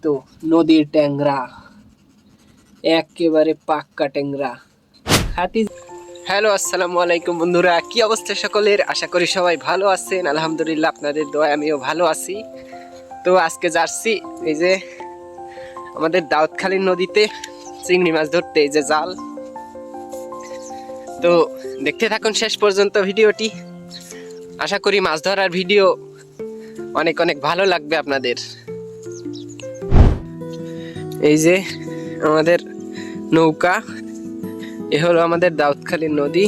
তো নদীর ট্যাংরা একেবারে পাক্কা ট্যাংরা হাতি। হ্যালো, আসসালামু আলাইকুম বন্ধুরা, কি অবস্থা সকলের? আশা করি সবাই ভালো আছেন। আলহামদুলিল্লাহ, আপনাদের দোয়ায় আমিও ভালো আছি। তো আজকে যাচ্ছি এই যে আমাদের দাউদখালী নদীতে চিংড়ি মাছ ধরতে, এই যে জাল। তো দেখতে থাকুন শেষ পর্যন্ত ভিডিওটি। আশা করি মাছ ধরার ভিডিও অনেক অনেক ভালো লাগবে আপনাদের। এই যে আমাদের নৌকা, এ হলো আমাদের দাউদখালীর নদী।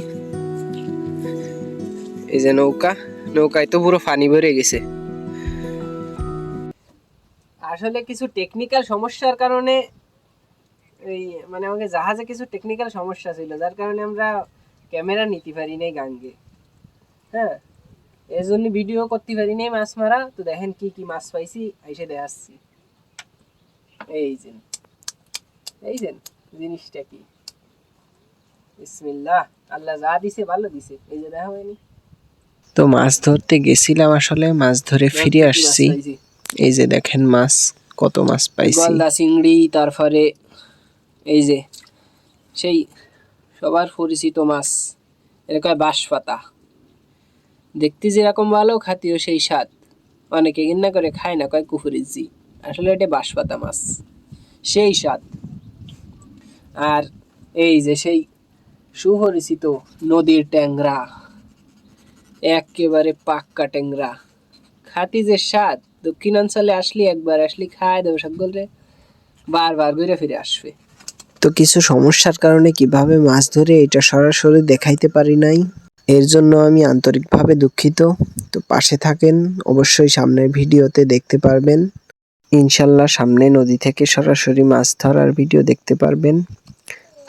এই যে নৌকায় তো পুরো পানি ভরে গেছে। আসলে কিছু টেকনিক্যাল সমস্যার কারণে এই আমাকে জাহাজে কিছু টেকনিক্যাল সমস্যা ছিল, যার কারণে আমরা ক্যামেরা নিতে পারি নাই গাঙ্গে। হ্যাঁ, এই জন্য ভিডিও করতে পারি নাই মাছ মারা। তো দেখেন কি কি মাছ পাইছি, এসে দেখাচ্ছি। এই যে জিনিসটা কি, বিসমিল্লাহ, আল্লাহ যা দিছে ভালো দিছে। এই যে দেখা হয়নি। তো মাছ ধরতে গেছিলাম, আসলে মাছ ধরে ফিরে আসছি। এই যে দেখেন মাছ, কত মাছ পাইছি। গলদা চিংড়ি, তারপরে এই যে সেই সবার পরিচিত মাছ, এরকম বাঁশপাতা। দেখতে যেরকম ভালো, খাতিও সেই স্বাদ। অনেকে ঘৃণা করে খায় না, কয় কুফুরির জি। আসলে এটা বাঁশপাতা মাছ, সেই স্বাদ। আর এই যে সেই সুপরিচিত নদীর ট্যাংরা, একেবারে পাক্কা ট্যাংরা। খাতি যে স্বাদ, দক্ষিণাঞ্চলে একবার আসলি খায় দেবো সকলে, বারবার ঘুরে ফিরে আসবে। তো কিছু সমস্যার কারণে কিভাবে মাছ ধরে এটা সরাসরি দেখাইতে পারি নাই, এর জন্য আমি আন্তরিকভাবে দুঃখিত। তো পাশে থাকেন, অবশ্যই সামনের ভিডিওতে দেখতে পারবেন। ইনশাল্লাহ সামনে নদী থেকে সরাসরি মাছ ধরার ভিডিও দেখতে পারবেন।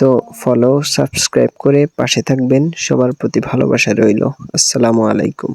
তো ফলো, সাবস্ক্রাইব করে পাশে থাকবেন। সবার প্রতি ভালোবাসা রইল। আসসালামু আলাইকুম।